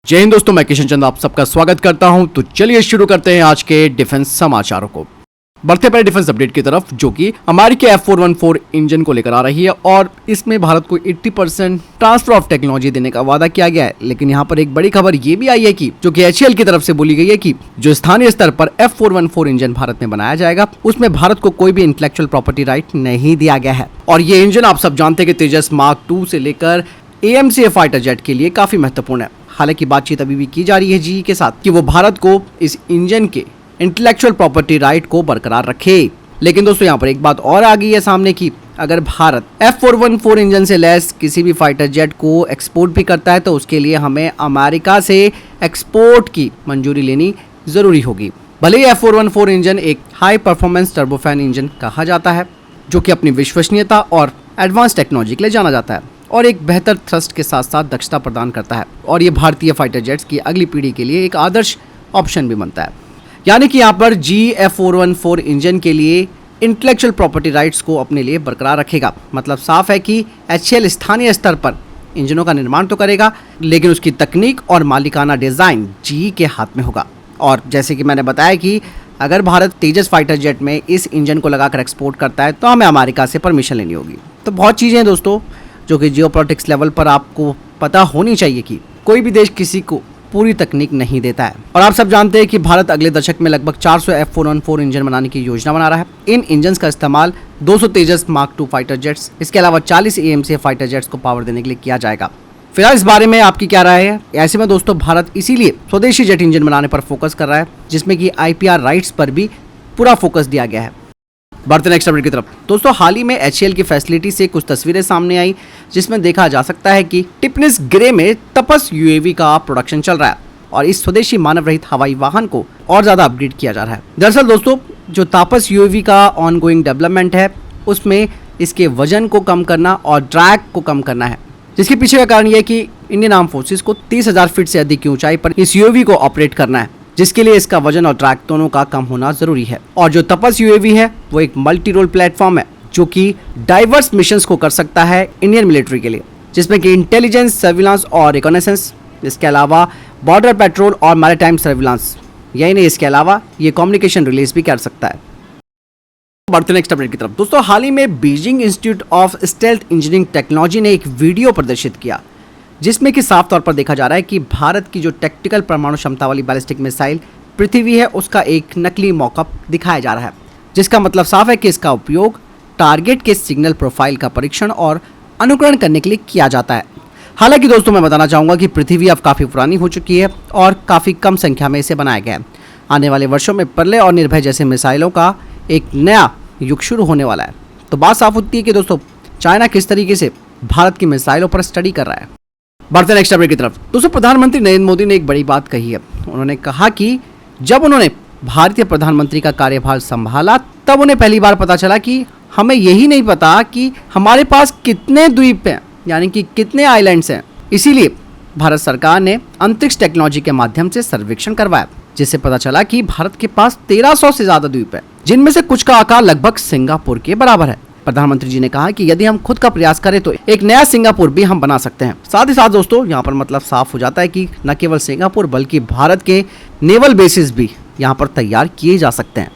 जय हिंद दोस्तों, मैं किशन चंद आप सबका स्वागत करता हूं। तो चलिए शुरू करते हैं आज के डिफेंस समाचारों को। बढ़ते पहले डिफेंस अपडेट की तरफ, जो कि अमेरिकी F414 इंजन को लेकर आ रही है और इसमें भारत को 80% ट्रांसफर ऑफ टेक्नोलॉजी देने का वादा किया गया है। लेकिन यहाँ पर एक बड़ी खबर ये भी आई है कि जो कि HAL की तरफ से बोली गई है कि जो स्थानीय स्तर पर F414 इंजन भारत में बनाया जाएगा उसमें भारत को कोई भी इंटेलेक्चुअल प्रॉपर्टी राइट नहीं दिया गया है। और ये इंजन आप सब जानते हैं कि तेजस मार्क 2 से लेकर AMCA फाइटर जेट के लिए काफी महत्वपूर्ण है। हालांकि बातचीत अभी भी की जा रही है GE के साथ कि वो भारत को इस इंजन के इंटेलेक्चुअल प्रॉपर्टी राइट को बरकरार रखे। लेकिन दोस्तों यहाँ पर एक बात और आ गई है सामने की, अगर भारत F414 इंजन से लैस किसी भी फाइटर जेट को एक्सपोर्ट भी करता है तो उसके लिए हमें अमेरिका से एक्सपोर्ट की मंजूरी लेनी जरूरी होगी। भले ही F414 इंजन एक हाई परफॉर्मेंस टर्बोफैन इंजन कहा जाता है जो कि अपनी विश्वसनीयता और एडवांस टेक्नोलॉजी के लिए जाना जाता है और एक बेहतर थ्रस्ट के साथ साथ दक्षता प्रदान करता है और ये भारतीय फाइटर जेट्स की अगली पीढ़ी के लिए एक आदर्श ऑप्शन भी बनता है। यानी कि यहाँ पर GE F414 इंजन के लिए इंटेलेक्चुअल प्रॉपर्टी राइट्स को अपने लिए बरकरार रखेगा। मतलब साफ है कि HAL स्थानीय स्तर पर इंजनों का निर्माण तो करेगा लेकिन उसकी तकनीक और मालिकाना डिजाइन GE के हाथ में होगा। और जैसे कि मैंने बताया कि अगर भारत तेजस फाइटर जेट में इस इंजन को लगाकर एक्सपोर्ट करता है तो हमें अमेरिका से परमिशन लेनी होगी। तो बहुत चीज़ें हैं दोस्तों जो कि जियोपॉलिटिक्स लेवल पर आपको पता होनी चाहिए कि कोई भी देश किसी को पूरी तकनीक नहीं देता है। और आप सब जानते हैं कि भारत अगले दशक में लगभग 400 F414 इंजन बनाने की योजना बना रहा है। इन इंजन्स का इस्तेमाल 200 तेजस मार्क 2 फाइटर जेट्स, इसके अलावा 40 AMCA फाइटर जेट्स को पावर देने के लिए किया जाएगा। फिलहाल इस बारे में आपकी क्या राय है? ऐसे में दोस्तों भारत इसीलिए स्वदेशी जेट इंजन बनाने पर फोकस कर रहा है जिसमें कि IPR राइट्स पर भी पूरा फोकस दिया गया है। बढ़ते नेक्स्ट अपडेट की तरफ। दोस्तों हाल ही में HAL की फैसिलिटी से कुछ तस्वीरें सामने आई जिसमें देखा जा सकता है कि टिपनिस ग्रे में तपस UAV का प्रोडक्शन चल रहा है और इस स्वदेशी मानव रहित हवाई वाहन को और ज्यादा अपग्रेड किया जा रहा है। दरअसल दोस्तों जो तापस UAV का ऑनगोइंग डेवलपमेंट है उसमें इसके वजन को कम करना और ड्रैग को कम करना है, जिसके पीछे का कारण यह है कि इंडियन आर्म फोर्सेस को 30,000 फीट से अधिक की ऊंचाई पर इस UAV को ऑपरेट करना है, जिसके लिए इसका वजन और ड्रैग दोनों का कम होना जरूरी है। और जो तपस UAV है वो एक मल्टी रोल प्लेटफॉर्म है जो कि डाइवर्स मिशंस को कर सकता है इंडियन मिलिट्री के लिए, जिसमें कि इंटेलिजेंस, सर्विलांस और रिकॉनेसेंस, इसके अलावा बॉर्डर पेट्रोल और मैरीटाइम सर्विलांस, यही नहीं इसके अलावा ये कम्युनिकेशन रिलीज भी कर सकता है। बढ़ते नेक्स्ट अपडेट की तरफ। दोस्तों हाल ही में Beijing institute of stealth engineering technology ने एक वीडियो प्रदर्शित किया जिसमें कि साफ तौर पर देखा जा रहा है कि भारत की जो टैक्टिकल परमाणु क्षमता वाली बैलिस्टिक मिसाइल पृथ्वी है उसका एक नकली मॉकअप दिखाया जा रहा है, जिसका मतलब साफ है कि इसका उपयोग टारगेट के सिग्नल प्रोफाइल का परीक्षण और अनुकरण करने के लिए किया जाता है। हालांकि दोस्तों मैं बताना चाहूँगा कि पृथ्वी अब काफ़ी पुरानी हो चुकी है और काफ़ी कम संख्या में इसे बनाया गया है। आने वाले वर्षों में प्रलय और निर्भय जैसे मिसाइलों का एक नया युग शुरू होने वाला है। तो बात साफ होती है कि दोस्तों चाइना किस तरीके से भारत की मिसाइलों पर स्टडी कर रहा है। बढ़ते नेक्स्ट अपडेट की तरफ। दोस्तों प्रधानमंत्री नरेंद्र मोदी ने एक बड़ी बात कही है। उन्होंने कहा कि जब उन्होंने भारतीय प्रधानमंत्री का कार्यभार संभाला तब उन्हें पहली बार पता चला कि हमें यही नहीं पता कि हमारे पास कितने द्वीप हैं, यानी कि कितने आइलैंड्स हैं। इसीलिए भारत सरकार ने अंतरिक्ष टेक्नोलॉजी के माध्यम से सर्वेक्षण करवाया जिससे पता चला कि भारत के पास 1300 से ज्यादा द्वीप है, जिनमें से कुछ का आकार लगभग सिंगापुर के बराबर है। प्रधानमंत्री जी ने कहा कि यदि हम खुद का प्रयास करें तो एक नया सिंगापुर भी हम बना सकते हैं। साथ ही साथ दोस्तों यहाँ पर मतलब साफ हो जाता है कि न केवल सिंगापुर बल्कि भारत के नेवल बेसिस भी यहाँ पर तैयार किए जा सकते हैं।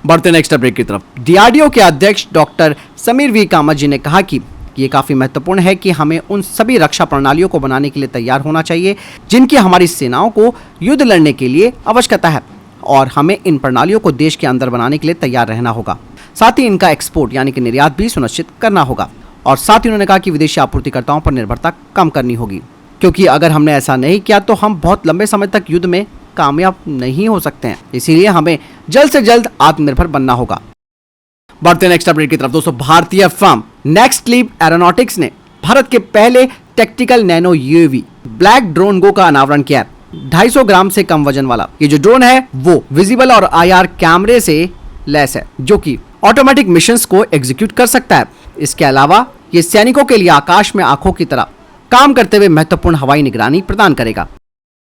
बढ़ते नेक्स्ट अपडेट की तरफ। DRDO के अध्यक्ष डॉक्टर समीर V कामत जी ने कहा कि ये काफी महत्वपूर्ण है कि हमें उन सभी रक्षा प्रणालियों को बनाने के लिए तैयार होना चाहिए जिनकी हमारी सेनाओं को युद्ध लड़ने के लिए आवश्यकता है और हमें इन प्रणालियों को देश के अंदर बनाने के लिए तैयार रहना होगा। साथ ही इनका एक्सपोर्ट यानी कि निर्यात भी सुनिश्चित करना होगा। और साथ ही उन्होंने कहा कि विदेशी आपूर्तिकर्ताओं पर निर्भरता कम करनी होगी, क्योंकि अगर हमने ऐसा नहीं किया तो हम बहुत लंबे समय तक युद्ध में कामयाब नहीं हो सकते हैं। इसीलिए हमें जल्द से जल्द आत्मनिर्भर बनना होगा। बढ़ते नेक्स्ट अपडेट की तरफ। दोस्तों भारतीय फर्म नेक्स्ट लीप एरोनॉटिक्स ने भारत के पहले tactical nano UAV black drone go का अनावरण किया है। 250 ग्राम से कम वजन वाला ये जो ड्रोन है वो विजिबल और IR कैमरे से लैस है जो कि ऑटोमेटिक मिशंस को एग्जीक्यूट कर सकता है। इसके अलावा ये सैनिकों के लिए आकाश में आंखों की तरह काम करते हुए महत्वपूर्ण हवाई निगरानी प्रदान करेगा।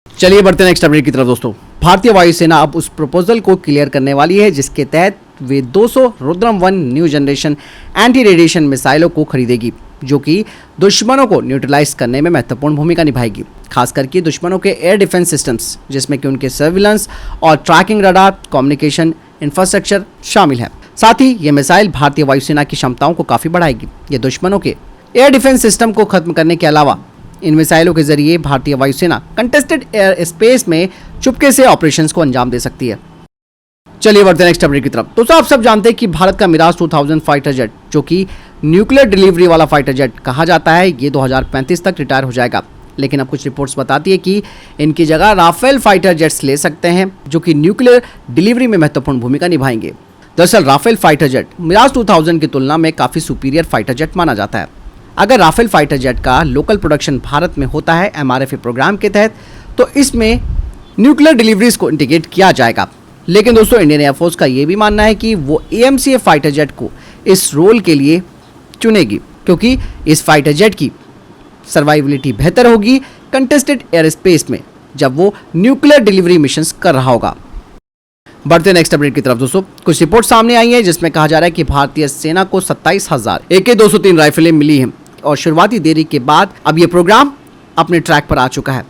चलिए बढ़ते नेक्स्ट अपडेट की तरफ। दोस्तों भारतीय वायुसेना अब उस प्रपोजल को क्लियर करने वाली है जिसके तहत वे 200 Rudram 1 new generation anti radiation मिसाइलों को खरीदेगी, जो कि दुश्मनों को न्यूट्रलाइज करने में महत्वपूर्ण भूमिका निभाएगी, खास करके दुश्मनों के एयर डिफेंस सिस्टम्स, जिसमें कि उनके सर्विलेंस और ट्रैकिंग रडार, कम्युनिकेशन इंफ्रास्ट्रक्चर शामिल है। साथ ही ये मिसाइल भारतीय वायुसेना की क्षमताओं को काफ़ी बढ़ाएगी। ये दुश्मनों के एयर डिफेंस सिस्टम को खत्म करने के अलावा इन मिसाइलों के जरिए भारतीय वायुसेना कंटेस्टेड एयर स्पेस में चुपके से ऑपरेशंस को अंजाम दे सकती है। चलिए बढ़ते हैं नेक्स्ट अपडेट की तरफ। दोस्तों, आप सब जानते हैं कि भारत का मिराज 2000 फाइटर जेट, जो कि न्यूक्लियर डिलीवरी वाला फाइटर जेट कहा जाता है, ये 2035 तक रिटायर हो जाएगा। लेकिन अब कुछ रिपोर्ट्स बताती है कि इनकी जगह राफेल फाइटर जेट्स ले सकते हैं, जो कि न्यूक्लियर डिलीवरी में महत्वपूर्ण भूमिका निभाएंगे। दरअसल राफेल फाइटर जेट मिराज 2000 की तुलना में काफ़ी सुपीरियर फाइटर जेट माना जाता है। अगर राफेल फाइटर जेट का लोकल प्रोडक्शन भारत में होता है MRFA प्रोग्राम के तहत, तो इसमें न्यूक्लियर डिलीवरीज को इंटीग्रेट किया जाएगा। लेकिन दोस्तों, इंडियन एयरफोर्स का ये भी मानना है कि वो AMCA फाइटर जेट को इस रोल के लिए चुनेगी, क्योंकि इस फाइटर जेट की सर्वाइविलिटी बेहतर होगी कंटेस्टेड एयर स्पेस में, जब वो न्यूक्लियर डिलीवरी मिशंस कर रहा होगा। बढ़ते नेक्स्ट अपडेट की तरफ। दोस्तों, कुछ रिपोर्ट सामने आई है जिसमें कहा जा रहा है कि भारतीय सेना को 27,000 AK-203 राइफलें मिली हैं और शुरुआती देरी के बाद अब ये प्रोग्राम अपने ट्रैक पर आ चुका है।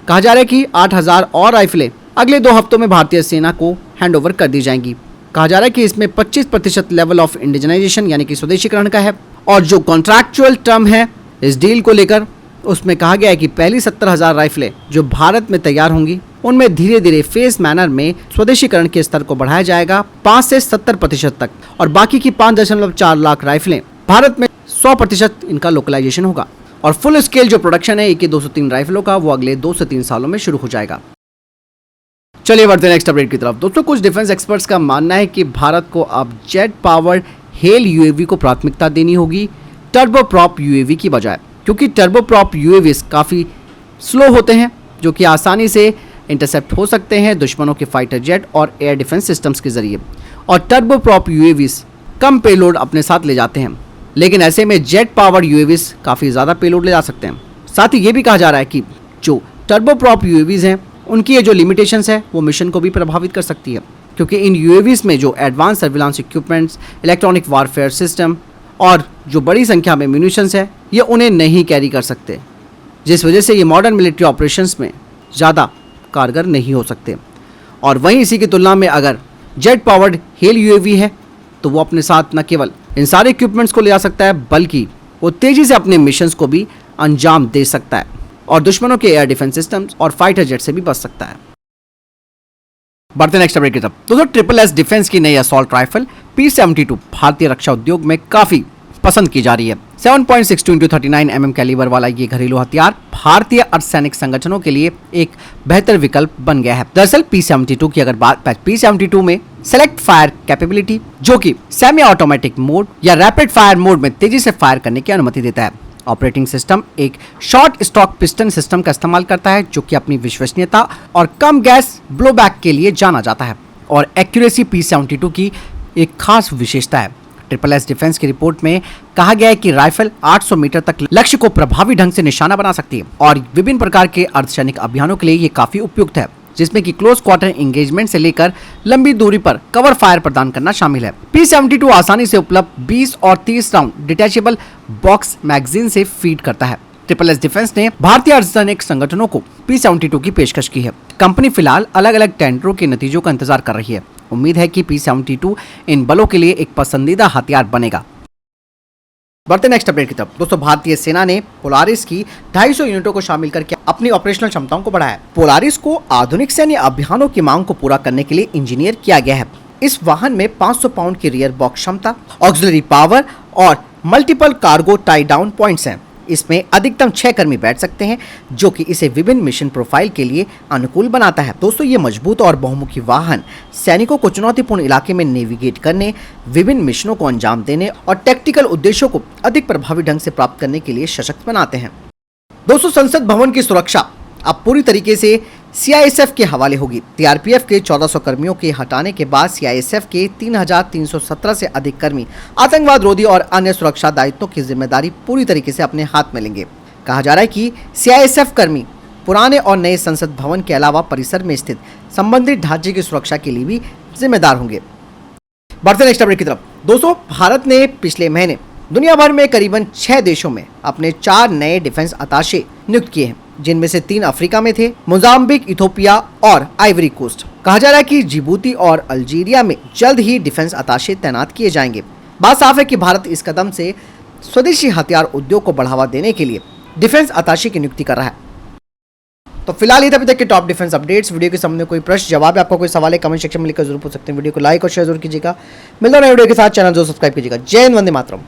कहा जा रहा है कि 8,000 और राइफलें अगले 2 हफ्तों में भारतीय सेना को हैंडओवर कर दी जाएंगी। कहा जा रहा है कि इसमें 25% लेवल ऑफ इंडिजनाइजेशन यानी कि स्वदेशीकरण का है, और जो कॉन्ट्रैक्चुअल टर्म है इस डील को लेकर, उसमें कहा गया है कि पहली 70,000 राइफलें जो भारत में तैयार होंगी, उनमें धीरे धीरे फेस मैनर में स्वदेशीकरण के स्तर को बढ़ाया जाएगा 5 से 70% तक, और बाकी की 5.4 लाख राइफलें भारत में 100% इनका लोकलाइजेशन होगा, और फुल स्केल जो प्रोडक्शन है AK-203 राइफलों का, वो अगले 2 से 3 सालों में शुरू हो जाएगा। चलिए बढ़ते हैं नेक्स्ट अपडेट की तरफ। दोस्तों, कुछ डिफेंस एक्सपर्ट्स का मानना है कि भारत को अब जेट पावर्ड हेल UAV को प्राथमिकता देनी होगी टर्बो प्रॉप UAV की बजाय, क्योंकि टर्बो प्रॉप UAVs काफ़ी स्लो होते हैं, जो कि आसानी से इंटरसेप्ट हो सकते हैं दुश्मनों के फाइटर जेट और एयर डिफेंस सिस्टम्स के जरिए, और टर्बो प्रॉप UAVs कम पेलोड अपने साथ ले जाते हैं। लेकिन ऐसे में जेट पावर्ड UAVs काफ़ी ज़्यादा पेलोड ले जा सकते हैं। साथ ही ये भी कहा जा रहा है कि जो टर्बो प्रॉप UAVs हैं, उनकी ये जो लिमिटेशंस है वो मिशन को भी प्रभावित कर सकती है, क्योंकि इन UAVs में जो advance surveillance equipments, electronic warfare system और जो बड़ी संख्या में म्यूनिशंस है, ये उन्हें नहीं कैरी कर सकते, जिस वजह से ये मॉडर्न मिलिट्री ऑपरेशंस में ज़्यादा कारगर नहीं हो सकते। और वहीं इसी की तुलना में अगर जेट पावर्ड हेल UAV है, तो वो अपने साथ न केवल इन सारे इक्विपमेंट्स को ले जा सकता है, बल्कि वो तेज़ी से अपने मिशंस को भी अंजाम दे सकता है और दुश्मनों के एयर डिफेंस सिस्टम्स और फाइटर जेट से भी बच सकता है। बढ़ते नेक्स्ट अपडेट की तरफ। दोस्तों, SSS डिफेंस की नई असॉल्ट राइफल P-72 भारतीय रक्षा उद्योग में काफ़ी पसंद की जा रही है। 7.62 × 39 mm कैलिबर वाला ये घरेलू हथियार भारतीय अर्धसैनिक संगठनों के लिए एक बेहतर विकल्प बन गया है। दरअसल P-72 की अगर बात, P-72 में सेलेक्ट फायर कैपेबिलिटी, जो कि सेमी ऑटोमेटिक मोड या रैपिड फायर मोड में तेजी से फायर करने की अनुमति देता है। ऑपरेटिंग सिस्टम एक शॉर्ट स्टॉक पिस्टन सिस्टम का इस्तेमाल करता है, जो कि अपनी विश्वसनीयता और कम गैस ब्लोबैक के लिए जाना जाता है, और एक्यूरेसी P-72 की एक खास विशेषता है। SSS डिफेंस की रिपोर्ट में कहा गया है कि राइफल 800 मीटर तक लक्ष्य को प्रभावी ढंग से निशाना बना सकती है, और विभिन्न प्रकार के अर्धसैनिक अभियानों के लिए ये काफी उपयुक्त है, जिसमें कि क्लोज क्वार्टर एंगेजमेंट से लेकर लंबी दूरी पर कवर फायर प्रदान करना शामिल है। P-72 आसानी से उपलब्ध 20 और 30 राउंड डिटैचेबल बॉक्स मैगजीन से फीड करता है। SSS डिफेंस ने भारतीय अर्धसैनिक संगठनों को P-72 की पेशकश की है। कंपनी फिलहाल अलग अलग टेंडरों के नतीजों का इंतजार कर रही है। उम्मीद है कि P-72 इन बलों के लिए एक पसंदीदा हथियार बनेगा। बढ़ते नेक्स्ट अपडेट की तरफ। दोस्तों, भारतीय सेना ने पोलारिस की 250 यूनिटों को शामिल करके अपनी ऑपरेशनल क्षमताओं को बढ़ाया। पोलारिस को आधुनिक सैन्य अभियानों की मांग को पूरा करने के लिए इंजीनियर किया गया है। इस वाहन में 500 पाउंड की रियर बॉक्स क्षमता, ऑक्सिलरी पावर और multiple cargo tie down points हैं। इसमें अधिकतम 6 कर्मी बैठ सकते हैं, जो कि इसे विभिन्न मिशन प्रोफाइल के लिए अनुकूल बनाता है। दोस्तों, ये मजबूत और बहुमुखी वाहन सैनिकों को चुनौतीपूर्ण इलाके में नेविगेट करने, विभिन्न मिशनों को अंजाम देने और टैक्टिकल उद्देश्यों को अधिक प्रभावी ढंग से प्राप्त करने के लिए सशक्त बनाते हैं। दोस्तों, संसद भवन की सुरक्षा अब पूरी तरीके से CISF के हवाले होगी। CRPF के 1400 कर्मियों के हटाने के बाद CISF के 3317 से अधिक कर्मी आतंकवाद रोधी और अन्य सुरक्षा दायित्वों की जिम्मेदारी पूरी तरीके से अपने हाथ में लेंगे। कहा जा रहा है कि CISF कर्मी पुराने और नए संसद भवन के अलावा परिसर में स्थित संबंधित ढांचे की सुरक्षा के लिए भी जिम्मेदार होंगे। बढ़ते नेक्स्ट अपडेट की तरफ। दोस्तों, भारत ने पिछले महीने दुनिया भर में करीबन 6 देशों में अपने 4 नए डिफेंस अताशे नियुक्त किए हैं, जिनमें से 3 अफ्रीका में थे, मोजाम्बिक, इथोपिया और आइवरी कोस्ट। कहा जा रहा है कि जिबूती और अल्जीरिया में जल्द ही डिफेंस अताशे तैनात किए जाएंगे। बात साफ है कि भारत इस कदम से स्वदेशी हथियार उद्योग को बढ़ावा देने के लिए डिफेंस अताशे की नियुक्ति कर रहा है। तो फिलहाल ये अभी तक के टॉप डिफेंस अपडेट्स। वीडियो के सामने कोई प्रश्न जवाब है, आपका कोई सवाल है, कमेंट सेक्शन में लिखकर जरूर पूछ सकते हैं। वीडियो को लाइक और शेयर जरूर कीजिएगा। मिलता है वीडियो के साथ, चैनल जरूर सब्सक्राइब कीजिएगा। जय हिंद, वंदे मातरम।